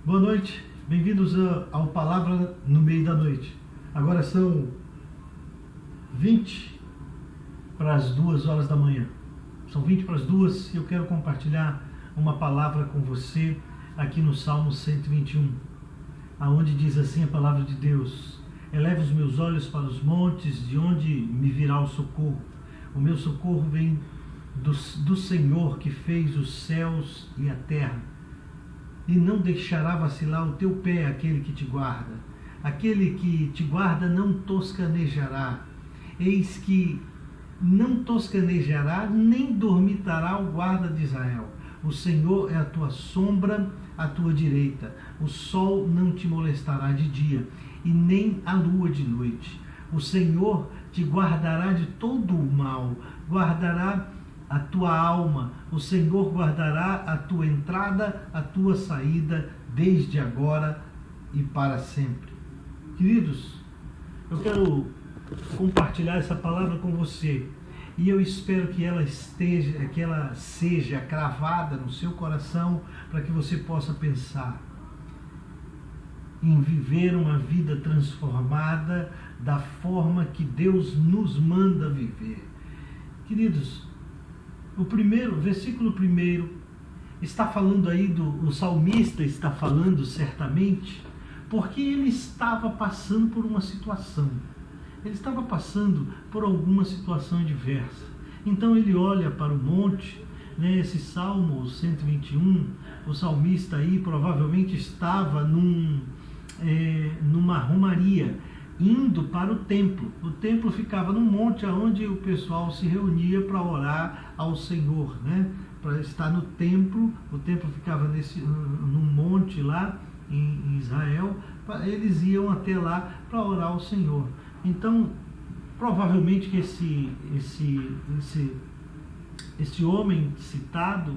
Boa noite, bem-vindos ao Palavra no Meio da Noite. Agora são 20 para as 2 horas da manhã. São 20 para as 2 e eu quero compartilhar uma palavra com você aqui no Salmo 121, aonde diz assim a palavra de Deus: eleva os meus olhos para os montes, de onde me virá o socorro. O meu socorro vem do Senhor, que fez os céus e a terra. E não deixará vacilar o teu pé aquele que te guarda. Aquele que te guarda não toscanejará. Eis que não toscanejará, nem dormitará o guarda de Israel. O Senhor é a tua sombra, à tua direita. O sol não te molestará de dia, e nem a lua de noite. O Senhor te guardará de todo o mal, guardará a tua alma. O Senhor guardará a tua entrada, a tua saída, desde agora e para sempre. Queridos, eu quero compartilhar essa palavra com você, e eu espero que ela seja cravada no seu coração, para que você possa pensar em viver uma vida transformada da forma que Deus nos manda viver. Queridos, o versículo 1 está falando aí o salmista está falando certamente, porque ele estava passando por uma situação. Ele estava passando por alguma situação adversa. Então ele olha para o monte, né, esse Salmo 121, o salmista aí provavelmente estava numa romaria, indo para o templo. O templo ficava num monte onde o pessoal se reunia para orar ao Senhor, né? Para estar no templo. O templo ficava num monte lá em Israel. Eles iam até lá para orar ao Senhor. Então, provavelmente que esse homem citado,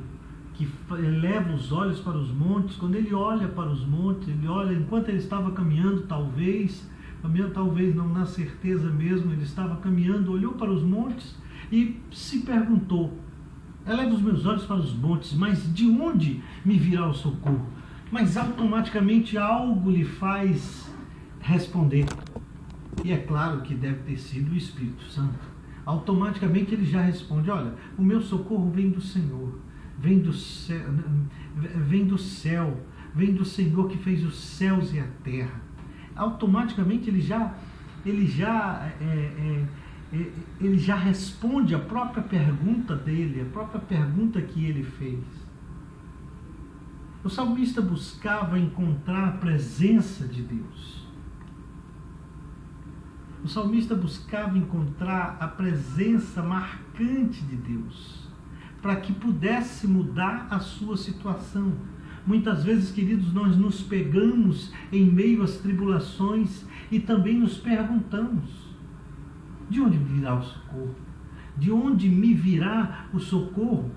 que eleva os olhos para os montes, quando ele olha para os montes, ele olha enquanto ele estava caminhando, talvez não, na certeza mesmo, ele estava caminhando, olhou para os montes e se perguntou: eleva os meus olhos para os montes, mas de onde me virá o socorro? Mas automaticamente algo lhe faz responder. E é claro que deve ter sido o Espírito Santo. Automaticamente ele já responde: olha, o meu socorro vem do Senhor, vem do céu, vem do Senhor que fez os céus e a terra. Automaticamente ele já responde a própria pergunta dele, a própria pergunta que ele fez. O salmista buscava encontrar a presença de Deus. O salmista buscava encontrar a presença marcante de Deus, para que pudesse mudar a sua situação. Muitas vezes, queridos, nós nos pegamos em meio às tribulações e também nos perguntamos: de onde virá o socorro? De onde me virá o socorro?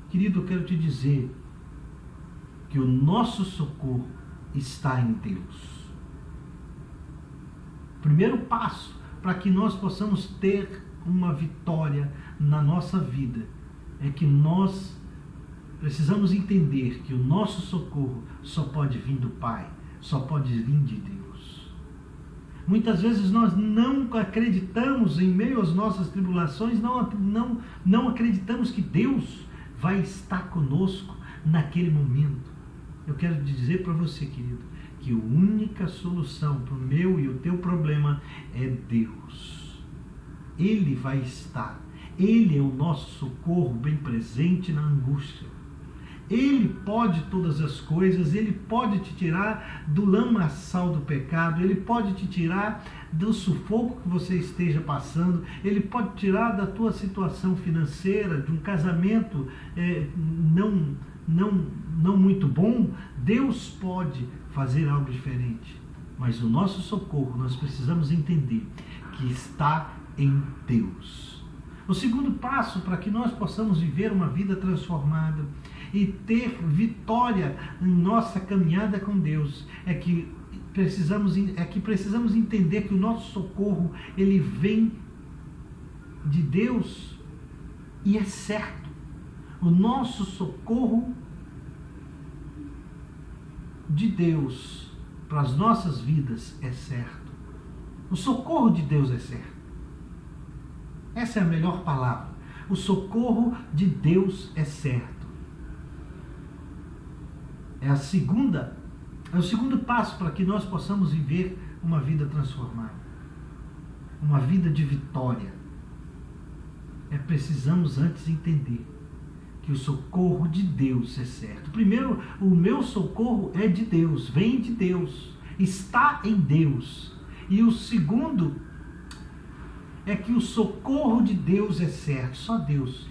Querido, eu quero te dizer que o nosso socorro está em Deus. O primeiro passo para que nós possamos ter uma vitória na nossa vida é que nós precisamos entender que o nosso socorro só pode vir do Pai, só pode vir de Deus. Muitas vezes nós não acreditamos, em meio às nossas tribulações, não acreditamos que Deus vai estar conosco naquele momento. Eu quero dizer para você, querido, que a única solução para o meu e o teu problema é Deus. Ele vai estar. Ele é o nosso socorro bem presente na angústia. Ele pode todas as coisas, Ele pode te tirar do lamaçal do pecado, Ele pode te tirar do sufoco que você esteja passando, Ele pode tirar da tua situação financeira, de um casamento não muito bom. Deus pode fazer algo diferente, mas o nosso socorro, nós precisamos entender que está em Deus. O segundo passo para que nós possamos viver uma vida transformada e ter vitória em nossa caminhada com Deus é que precisamos entender que o nosso socorro, ele vem de Deus, e é certo. O nosso socorro de Deus para as nossas vidas é certo. O socorro de Deus é certo. Essa é a melhor palavra. O socorro de Deus é certo. É o segundo passo para que nós possamos viver uma vida transformada. Uma vida de vitória. Precisamos antes entender que o socorro de Deus é certo. Primeiro, o meu socorro é de Deus, vem de Deus, está em Deus. E o segundo é que o socorro de Deus é certo. Só Deus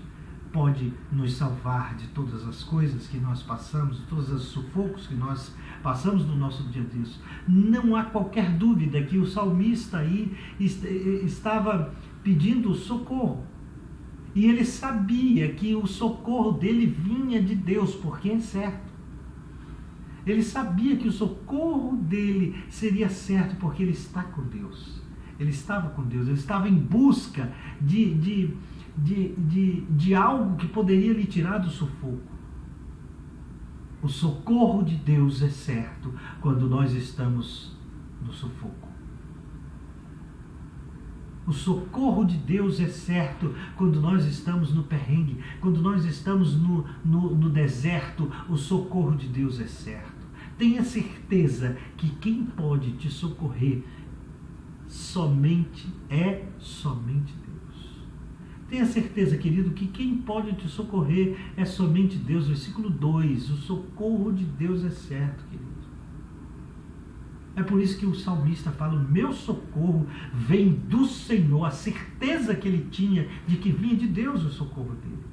pode nos salvar de todas as coisas que nós passamos, de todos os sufocos que nós passamos no nosso dia a dia. Não há qualquer dúvida que o salmista aí estava pedindo socorro. E ele sabia que o socorro dele vinha de Deus, porque é certo. Ele sabia que o socorro dele seria certo, porque ele está com Deus. Ele estava com Deus, ele estava em busca de algo que poderia lhe tirar do sufoco. O socorro de Deus é certo quando nós estamos no sufoco. O socorro de Deus é certo quando nós estamos no perrengue, quando nós estamos no deserto, o socorro de Deus é certo. Tenha certeza que quem pode te socorrer somente Deus. Tenha certeza, querido, que quem pode te socorrer é somente Deus. Versículo 2, o socorro de Deus é certo, querido. É por isso que o salmista fala, o meu socorro vem do Senhor, a certeza que ele tinha de que vinha de Deus o socorro dele.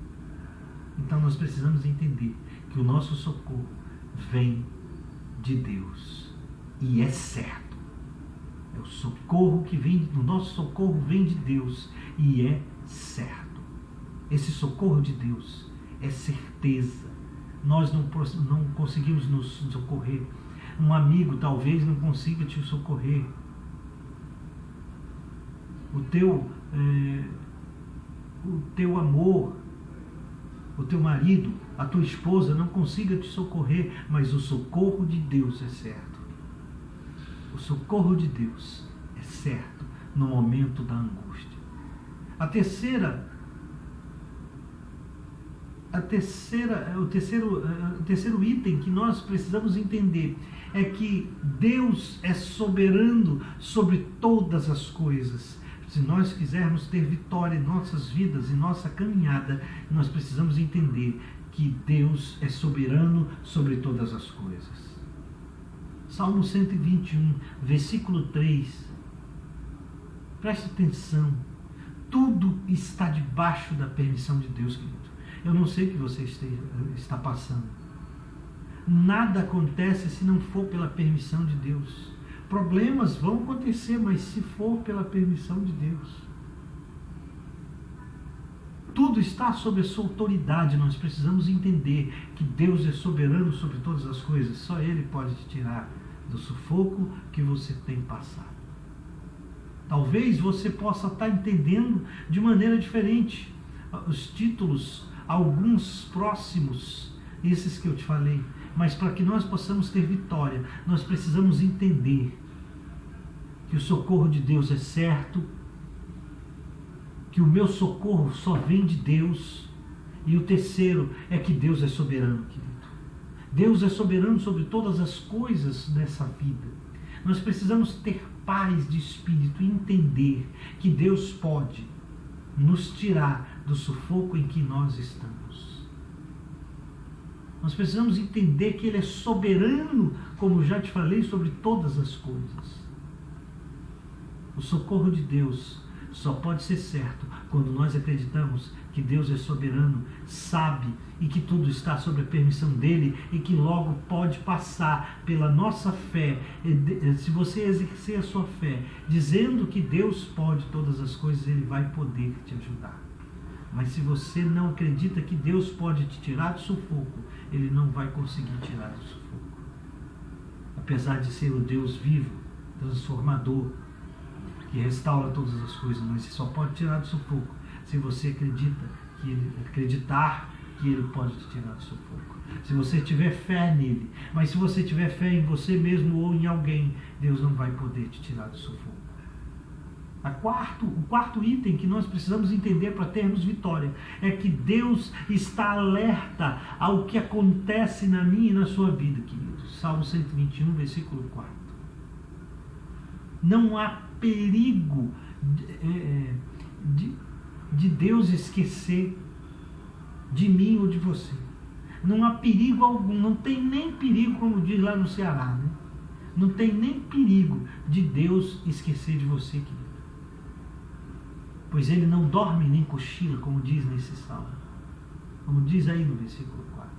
Então nós precisamos entender que o nosso socorro vem de Deus e é certo. É o socorro que vem, o nosso socorro vem de Deus e é certo. Esse socorro de Deus é certeza. Nós não conseguimos nos socorrer. Um amigo talvez não consiga te socorrer. O teu amor, o teu marido, a tua esposa não consiga te socorrer, mas o socorro de Deus é certo. O socorro de Deus é certo no momento da angústia. O terceiro item que nós precisamos entender é que Deus é soberano sobre todas as coisas. Se nós quisermos ter vitória em nossas vidas, em nossa caminhada, nós precisamos entender que Deus é soberano sobre todas as coisas. Salmo 121, versículo 3. Preste atenção. Tudo está debaixo da permissão de Deus, querido. Eu não sei o que você está passando. Nada acontece se não for pela permissão de Deus. Problemas vão acontecer, mas se for pela permissão de Deus. Tudo está sob a sua autoridade. Nós precisamos entender que Deus é soberano sobre todas as coisas. Só Ele pode te tirar do sufoco que você tem passado. Talvez você possa estar entendendo de maneira diferente os títulos, alguns próximos, esses que eu te falei. Mas para que nós possamos ter vitória, nós precisamos entender que o socorro de Deus é certo, que o meu socorro só vem de Deus, e o terceiro é que Deus é soberano, querido. Deus é soberano sobre todas as coisas nessa vida. Nós precisamos ter paz de espírito e entender que Deus pode nos tirar do sufoco em que nós estamos. Nós precisamos entender que Ele é soberano, como já te falei, sobre todas as coisas. O socorro de Deus só pode ser certo quando nós acreditamos que Deus é soberano, sabe e que tudo está sob a permissão dEle e que logo pode passar pela nossa fé. Se você exercer a sua fé, dizendo que Deus pode todas as coisas, Ele vai poder te ajudar. Mas se você não acredita que Deus pode te tirar do sufoco, Ele não vai conseguir tirar do sufoco. Apesar de ser o Deus vivo, transformador, que restaura todas as coisas, mas Ele só pode tirar do sufoco se você acreditar que Ele pode te tirar do sufoco. Se você tiver fé nele, mas se você tiver fé em você mesmo ou em alguém, Deus não vai poder te tirar do sufoco. O quarto item que nós precisamos entender para termos vitória é que Deus está alerta ao que acontece na minha e na sua vida, queridos. Salmo 121, versículo 4. Não há perigo de Deus esquecer de mim ou de você. Não há perigo algum, não tem nem perigo, como diz lá no Ceará, né? Não tem nem perigo de Deus esquecer de você, querido. Pois ele não dorme nem cochila, como diz nesse salmo. Como diz aí no versículo 4.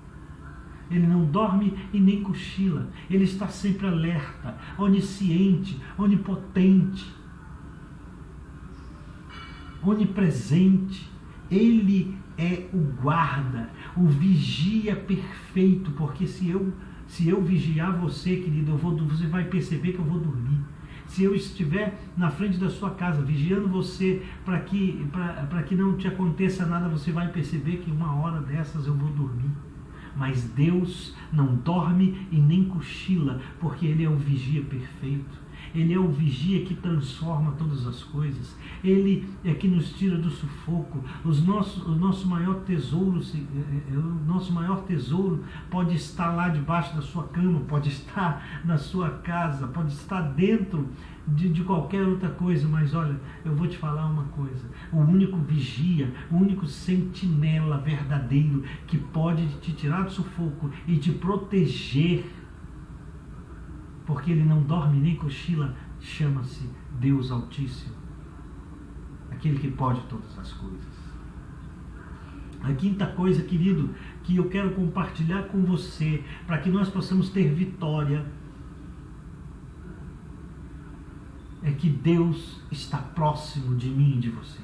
Ele não dorme e nem cochila. Ele está sempre alerta, onisciente, onipotente, onipresente. Ele é o guarda, o vigia perfeito, porque se eu vigiar você, querido, você vai perceber que eu vou dormir. Se eu estiver na frente da sua casa, vigiando você para que não te aconteça nada, você vai perceber que uma hora dessas eu vou dormir. Mas Deus não dorme e nem cochila, porque Ele é o vigia perfeito. Ele é o vigia que transforma todas as coisas. Ele é que nos tira do sufoco. O nosso maior tesouro pode estar lá debaixo da sua cama, pode estar na sua casa, pode estar dentro de qualquer outra coisa. Mas olha, eu vou te falar uma coisa. O único vigia, o único sentinela verdadeiro que pode te tirar do sufoco e te proteger, porque ele não dorme nem cochila, chama-se Deus Altíssimo, aquele que pode todas as coisas. A quinta coisa, querido, que eu quero compartilhar com você, para que nós possamos ter vitória, é que Deus está próximo de mim e de você.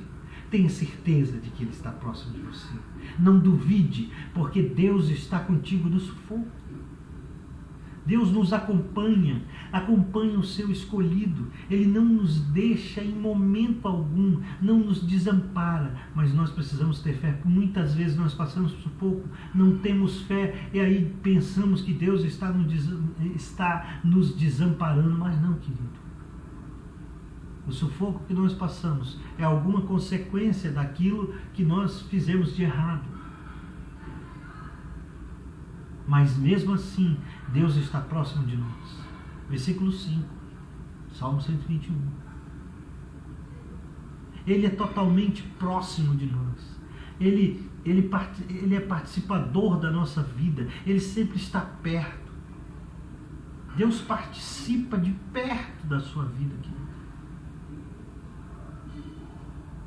Tenha certeza de que Ele está próximo de você. Não duvide, porque Deus está contigo no sufoco. Deus nos acompanha o seu escolhido. Ele não nos deixa em momento algum, não nos desampara, mas nós precisamos ter fé. Muitas vezes nós passamos sufoco, não temos fé, e aí pensamos que Deus está nos desamparando, mas não, querido. O sufoco que nós passamos é alguma consequência daquilo que nós fizemos de errado. Mas mesmo assim, Deus está próximo de nós. Versículo 5, Salmo 121. Ele é totalmente próximo de nós. Ele é participador da nossa vida. Ele sempre está perto. Deus participa de perto da sua vida, querido.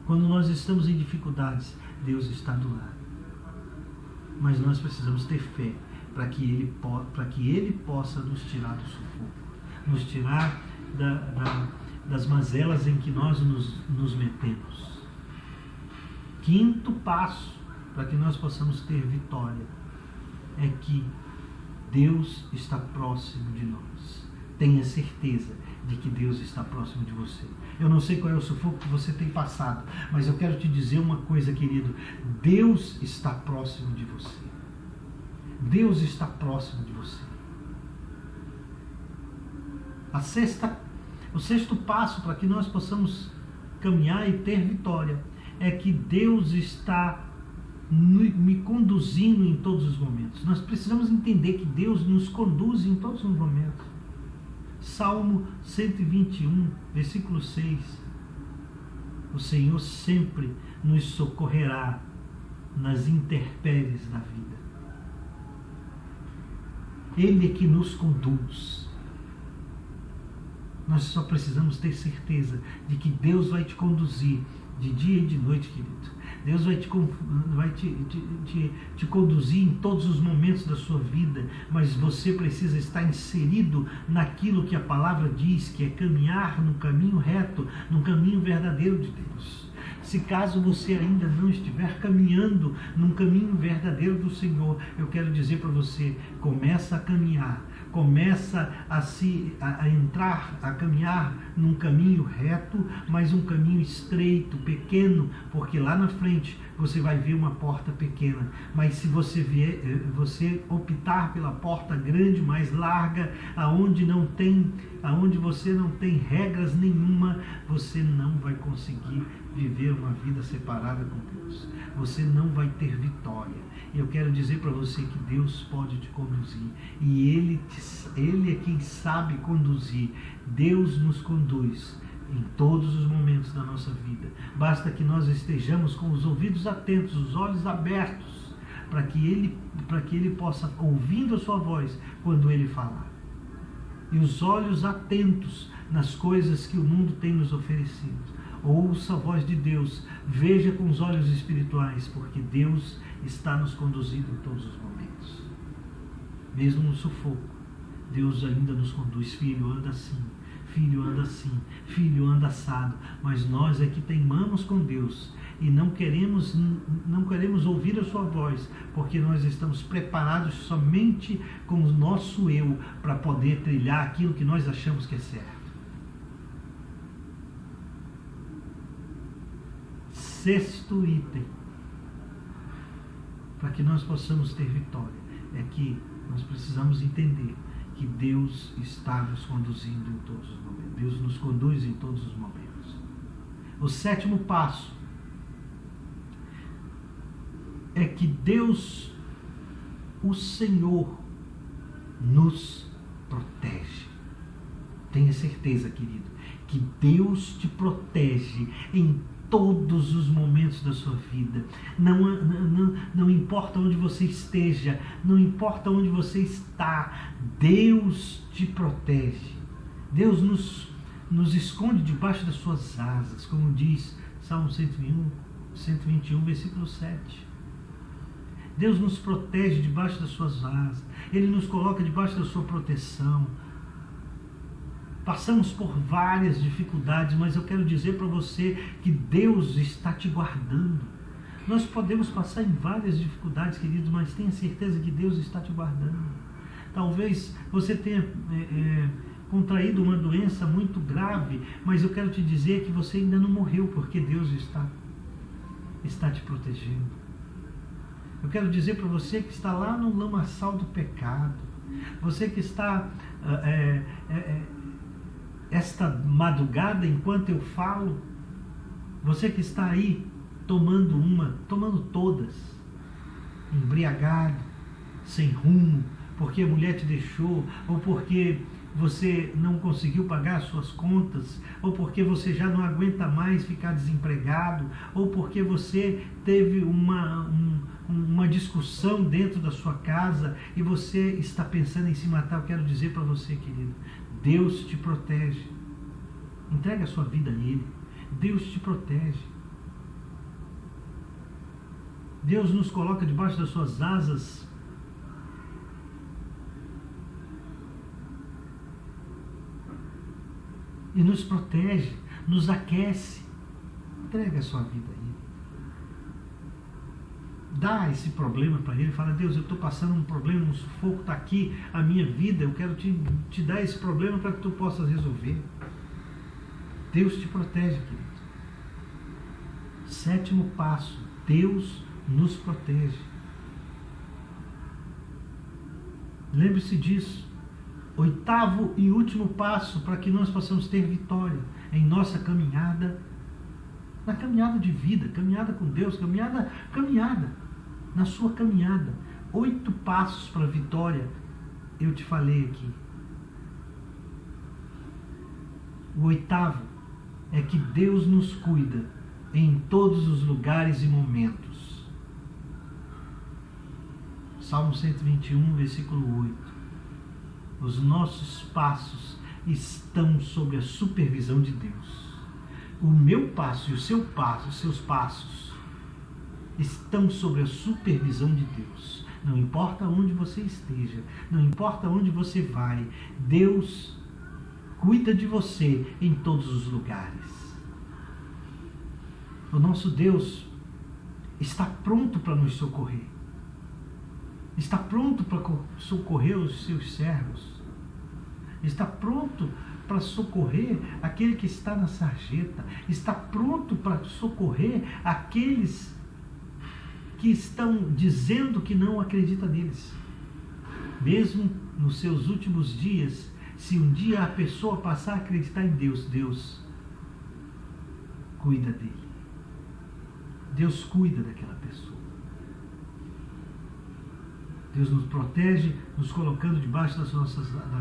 Quando nós estamos em dificuldades, Deus está do lado. Mas nós precisamos ter fé para que Ele possa nos tirar do sufoco, nos tirar das mazelas em que nós nos metemos. Quinto passo para que nós possamos ter vitória é que Deus está próximo de nós. Tenha certeza de que Deus está próximo de você. Eu não sei qual é o sufoco que você tem passado, mas eu quero te dizer uma coisa, querido. Deus está próximo de você. Deus está próximo de você. O sexto passo para que nós possamos caminhar e ter vitória é que Deus está me conduzindo em todos os momentos. Nós precisamos entender que Deus nos conduz em todos os momentos. Salmo 121, versículo 6. O Senhor sempre nos socorrerá nas intempéries da vida. Ele é que nos conduz. Nós só precisamos ter certeza de que Deus vai te conduzir de dia e de noite, querido. Deus vai te conduzir em todos os momentos da sua vida, mas você precisa estar inserido naquilo que a palavra diz, que é caminhar no caminho reto, no caminho verdadeiro de Deus. Se caso você ainda não estiver caminhando num caminho verdadeiro do Senhor, eu quero dizer para você, começa a caminhar, começa a entrar, a caminhar num caminho reto, mas um caminho estreito, pequeno, porque lá na frente você vai ver uma porta pequena. Mas se você optar pela porta grande, mais larga, aonde você não tem regras nenhuma, você não vai conseguir viver uma vida separada com Deus. Você não vai ter vitória. Eu quero dizer para você que Deus pode te conduzir. E Ele é quem sabe conduzir. Deus nos conduz em todos os momentos da nossa vida. Basta que nós estejamos com os ouvidos atentos, os olhos abertos, para que Ele possa, ouvindo a sua voz, quando Ele falar. E os olhos atentos nas coisas que o mundo tem nos oferecido. Ouça a voz de Deus, veja com os olhos espirituais, porque Deus está nos conduzindo em todos os momentos. Mesmo no sufoco, Deus ainda nos conduz. Filho, anda assim, filho, anda assim, filho, anda assado. Mas nós é que teimamos com Deus e não queremos ouvir a sua voz, porque nós estamos preparados somente com o nosso eu para poder trilhar aquilo que nós achamos que é certo. Sexto item, para que nós possamos ter vitória, é que nós precisamos entender que Deus está nos conduzindo em todos os momentos. Deus nos conduz em todos os momentos. O sétimo passo é que Deus, o Senhor, nos protege. Tenha certeza, querido, que Deus te protege em todos os momentos da sua vida. Não importa onde você esteja, não importa onde você está, Deus te protege. Deus nos esconde debaixo das suas asas, como diz Salmo 121, versículo 7. Deus nos protege debaixo das suas asas. Ele nos coloca debaixo da sua proteção. Passamos por várias dificuldades, mas eu quero dizer para você que Deus está te guardando. Nós podemos passar em várias dificuldades, queridos, mas tenha certeza que Deus está te guardando. Talvez você tenha contraído uma doença muito grave, mas eu quero te dizer que você ainda não morreu, porque Deus está te protegendo. Eu quero dizer para você que está lá no lamaçal do pecado, você que está esta madrugada, enquanto eu falo, você que está aí tomando todas, embriagado, sem rumo, porque a mulher te deixou, ou porque você não conseguiu pagar as suas contas, ou porque você já não aguenta mais ficar desempregado, ou porque você teve uma discussão dentro da sua casa e você está pensando em se matar. Eu quero dizer para você, querido, Deus te protege. Entrega a sua vida a Ele. Deus te protege. Deus nos coloca debaixo das suas asas e nos protege, nos aquece. Entrega a sua vida a Ele. Dá esse problema para Ele. Fala: Deus, eu estou passando um problema, um sufoco, está aqui a minha vida, eu quero te dar esse problema para que tu possas resolver. Deus te protege, querido. Sétimo passo: Deus nos protege. Lembre-se disso. Oitavo e último passo para que nós possamos ter vitória em nossa caminhada, na caminhada de vida, caminhada com Deus, caminhada, na sua caminhada. 8 passos para a vitória, eu te falei aqui. O oitavo é que Deus nos cuida em todos os lugares e momentos. Salmo 121, versículo 8. Os nossos passos estão sob a supervisão de Deus. O meu passo e o seu passo, os seus passos, estão sob a supervisão de Deus. Não importa onde você esteja, não importa onde você vai, Deus cuida de você em todos os lugares. O nosso Deus está pronto para nos socorrer. Está pronto para socorrer os seus servos. está pronto para socorrer aquele que está na sarjeta, está pronto para socorrer aqueles que estão dizendo que não acredita neles. Mesmo nos seus últimos dias, se um dia a pessoa passar a acreditar em Deus, Deus cuida dele. Deus cuida daquela pessoa. Deus nos protege, nos colocando debaixo das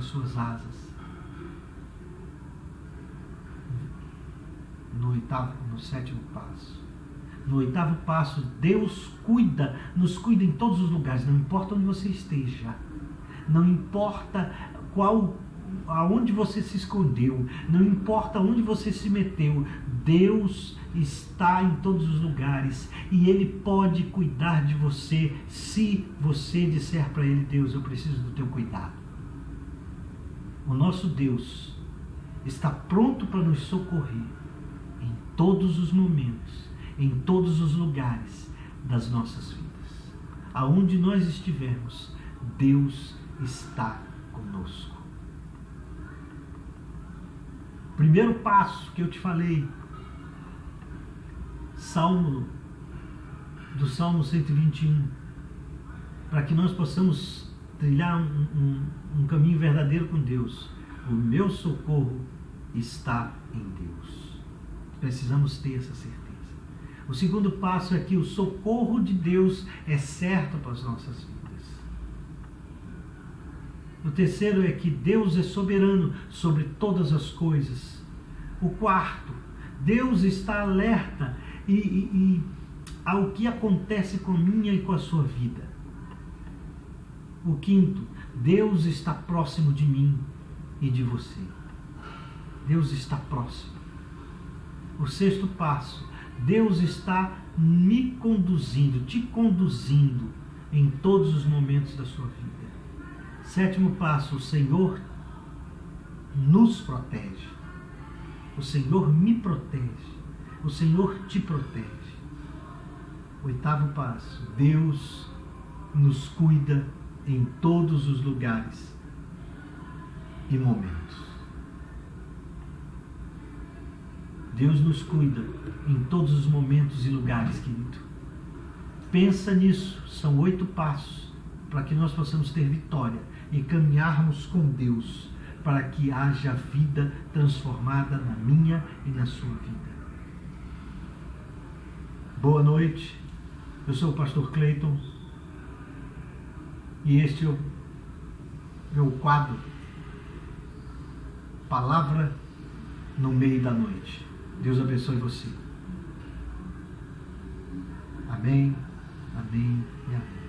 suas asas. No sétimo passo. No oitavo passo, Deus nos cuida em todos os lugares, não importa onde você esteja, não importa aonde você se escondeu, não importa onde você se meteu, Deus está em todos os lugares e Ele pode cuidar de você se você disser para Ele: Deus, eu preciso do teu cuidado. O nosso Deus está pronto para nos socorrer em todos os momentos, em todos os lugares das nossas vidas. Aonde nós estivermos, Deus está conosco. Primeiro passo que eu te falei, do Salmo 121, para que nós possamos trilhar um caminho verdadeiro com Deus. O meu socorro está em Deus. Precisamos ter essa certeza. O segundo passo é que o socorro de Deus é certo para as nossas vidas. O terceiro é que Deus é soberano sobre todas as coisas. O quarto, Deus está alerta ao que acontece com a minha e com a sua vida. O quinto, Deus está próximo de mim e de você. Deus está próximo. O sexto passo, Deus está me conduzindo, te conduzindo em todos os momentos da sua vida. Sétimo passo, o Senhor nos protege. O Senhor me protege. O Senhor te protege. Oitavo passo, Deus nos cuida em todos os lugares e momentos. Deus nos cuida em todos os momentos e lugares, querido. Pensa nisso. São 8 passos para que nós possamos ter vitória e caminharmos com Deus, para que haja vida transformada na minha e na sua vida. Boa noite. Eu sou o pastor Cleiton e este é o meu quadro Palavra no Meio da Noite. Deus abençoe você. Amém, amém e amém.